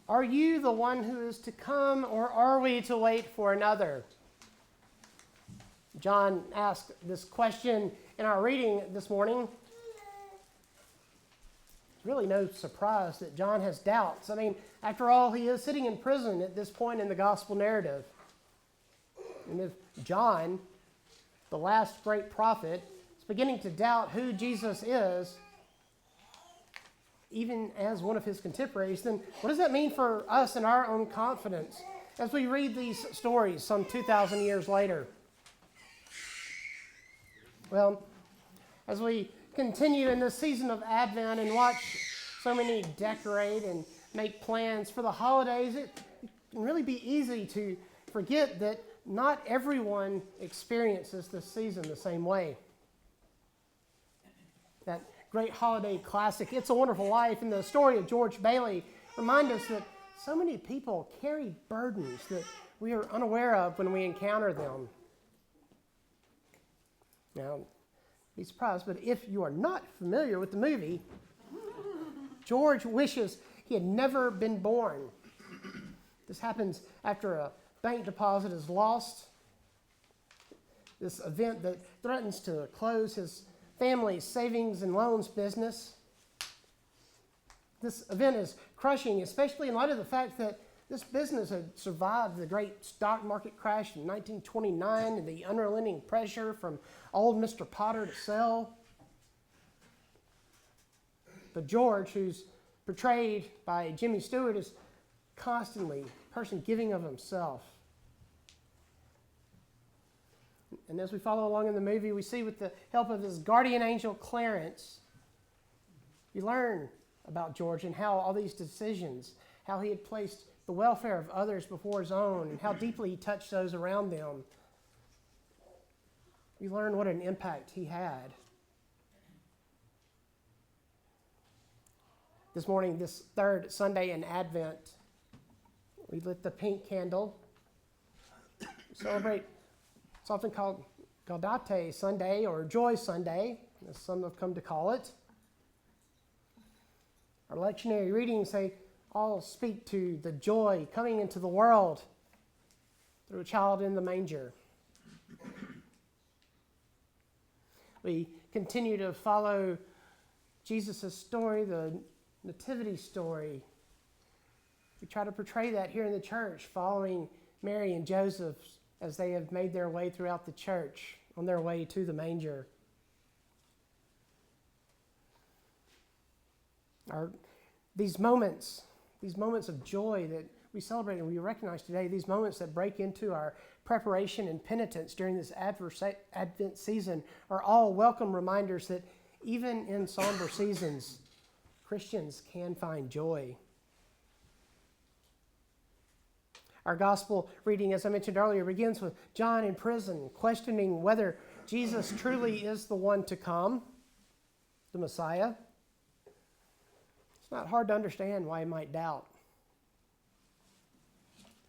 Are you the one who is to come, or are we to wait for another? John asked this question in our reading this morning. It's really no surprise that John has doubts. I mean, after all, he is sitting in prison at this point in the gospel narrative. And if John, the last great prophet, is beginning to doubt who Jesus is, even as one of his contemporaries, then what does that mean for us and our own confidence as we read these stories some 2,000 years later? Well, as we continue in this season of Advent and watch so many decorate and make plans for the holidays, it can really be easy to forget that not everyone experiences this season the same way. That great holiday classic, It's a Wonderful Life, and the story of George Bailey remind us that so many people carry burdens that we are unaware of when we encounter them. Now, be surprised, but if you are not familiar with the movie, George wishes he had never been born. This happens after a bank deposit is lost. This event that threatens to close his family's savings and loans business. This event is crushing, especially in light of the fact that this business had survived the great stock market crash in 1929 and the unrelenting pressure from old Mr. Potter to sell. But George, who's portrayed by Jimmy Stewart, is constantly a person giving of himself. And as we follow along in the movie, we see with the help of his guardian angel, Clarence, you learn about George and how all these decisions, how he had placed the welfare of others before his own, and how deeply he touched those around them. We learn what an impact he had. This morning, this third Sunday in Advent, we lit the pink candle. We celebrate, it's often called Gaudete Sunday or Joy Sunday, as some have come to call it. Our lectionary readings say all speak to the joy coming into the world through a child in the manger. We continue to follow Jesus' story, the nativity story. We try to portray that here in the church, following Mary and Joseph as they have made their way throughout the church on their way to the manger. These moments of joy that we celebrate and we recognize today, these moments that break into our preparation and penitence during this Advent season, are all welcome reminders that even in somber seasons, Christians can find joy. Our gospel reading, as I mentioned earlier, begins with John in prison, questioning whether Jesus truly is the one to come, the Messiah. It's not hard to understand why he might doubt.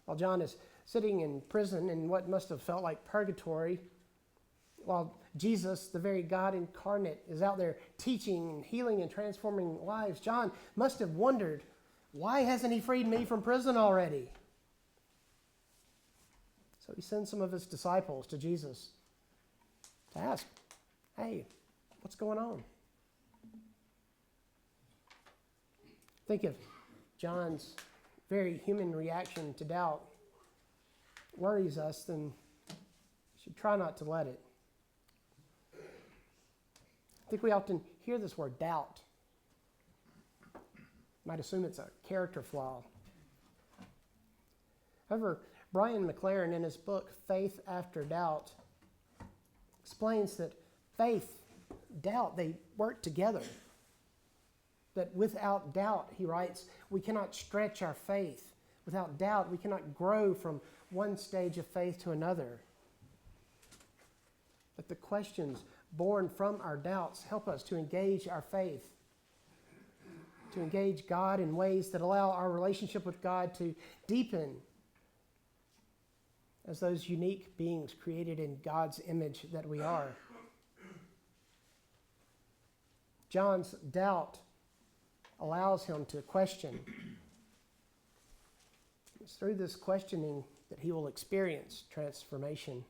While John is sitting in prison in what must have felt like purgatory, while Jesus, the very God incarnate, is out there teaching and healing and transforming lives, John must have wondered, why hasn't he freed me from prison already? So he sends some of his disciples to Jesus to ask, hey, what's going on? Think of John's very human reaction to doubt. It worries us, then we should try not to let it. I think we often hear this word doubt. Might assume it's a character flaw. However, Brian McLaren, in his book, Faith After Doubt, explains that faith, doubt, they work together. That without doubt, he writes, we cannot stretch our faith. Without doubt, we cannot grow from one stage of faith to another. That the questions born from our doubts help us to engage our faith, to engage God in ways that allow our relationship with God to deepen as those unique beings created in God's image that we are. John's doubt allows him to question. It's through this questioning that he will experience transformation.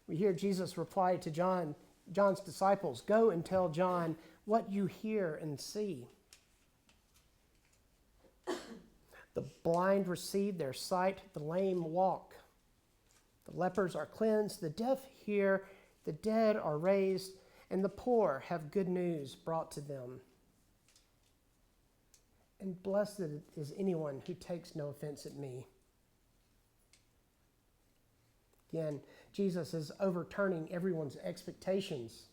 We hear Jesus reply to John's disciples, "Go and tell John what you hear and see." The blind receive their sight, the lame walk. The lepers are cleansed, the deaf hear, the dead are raised, and the poor have good news brought to them. And blessed is anyone who takes no offense at me. Again, Jesus is overturning everyone's expectations.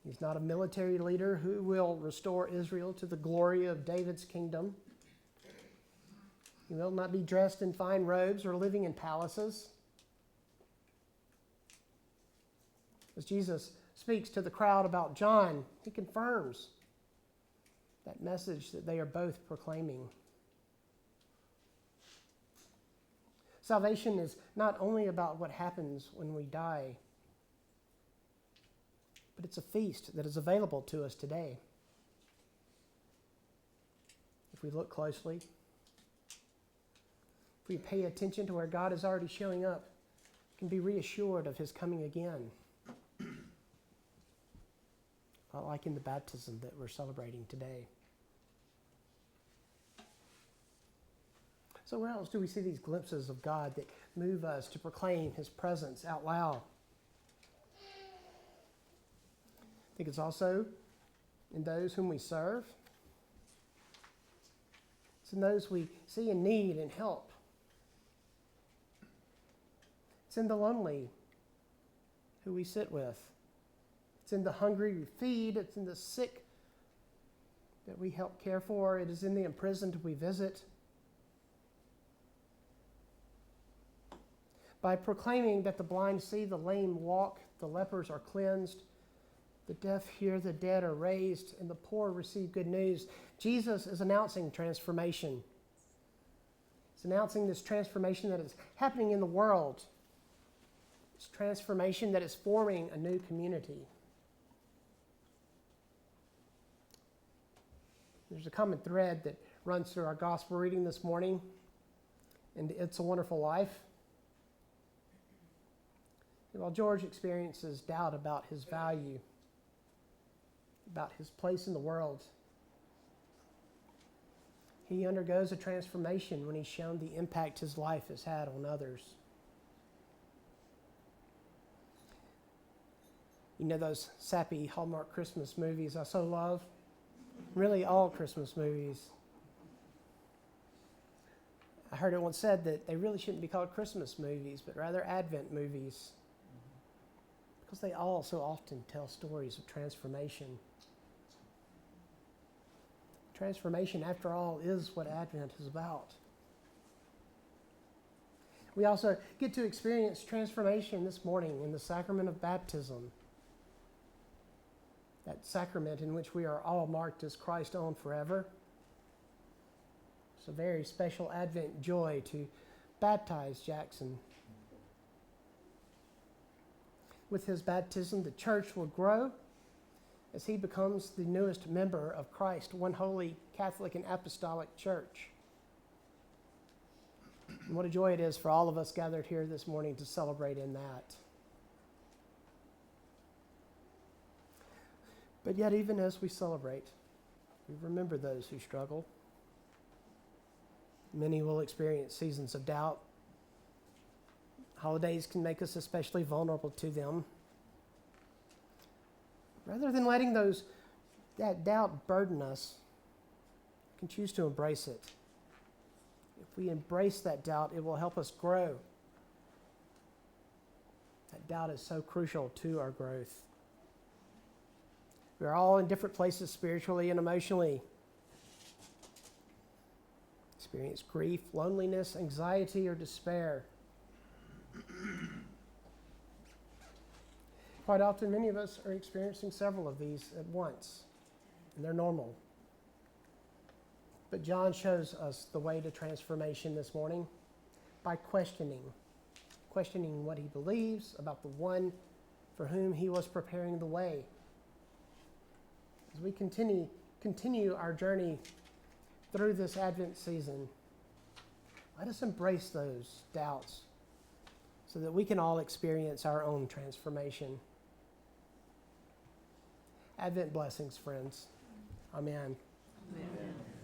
He's not a military leader who will restore Israel to the glory of David's kingdom. He will not be dressed in fine robes or living in palaces. As Jesus speaks to the crowd about John, he confirms that message that they are both proclaiming. Salvation is not only about what happens when we die, but it's a feast that is available to us today. If we look closely, if we pay attention to where God is already showing up, we can be reassured of his coming again. Like in the baptism that we're celebrating today. So where else do we see these glimpses of God that move us to proclaim his presence out loud? I think it's also in those whom we serve. It's in those we see in need and help. It's in the lonely who we sit with. It's in the hungry we feed. It's in the sick that we help care for. It is in the imprisoned we visit. By proclaiming that the blind see, the lame walk, the lepers are cleansed, the deaf hear, the dead are raised, and the poor receive good news, Jesus is announcing transformation. He's announcing this transformation that is happening in the world. This transformation that is forming a new community. There's a common thread that runs through our gospel reading this morning, and It's a Wonderful Life. And while George experiences doubt about his value, about his place in the world, he undergoes a transformation when he's shown the impact his life has had on others. You know those sappy Hallmark Christmas movies I so love? Really, all Christmas movies. I heard it once said that they really shouldn't be called Christmas movies, but rather Advent movies, because they all so often tell stories of transformation. Transformation, after all, is what Advent is about. We also get to experience transformation this morning in the sacrament of baptism. That sacrament in which we are all marked as Christ's own forever. It's a very special Advent joy to baptize Jackson. With his baptism, the church will grow as he becomes the newest member of Christ, one holy Catholic and Apostolic Church. And what a joy it is for all of us gathered here this morning to celebrate in that. But yet, even as we celebrate, we remember those who struggle. Many will experience seasons of doubt. Holidays can make us especially vulnerable to them. Rather than letting that doubt burden us, we can choose to embrace it. If we embrace that doubt, it will help us grow. That doubt is so crucial to our growth. We are all in different places spiritually and emotionally. Experience grief, loneliness, anxiety, or despair. Quite often, many of us are experiencing several of these at once, and they're normal. But John shows us the way to transformation this morning by questioning what he believes about the one for whom he was preparing the way. As we continue continue our journey through this Advent season, let us embrace those doubts so that we can all experience our own transformation. Advent blessings, friends. Amen. Amen.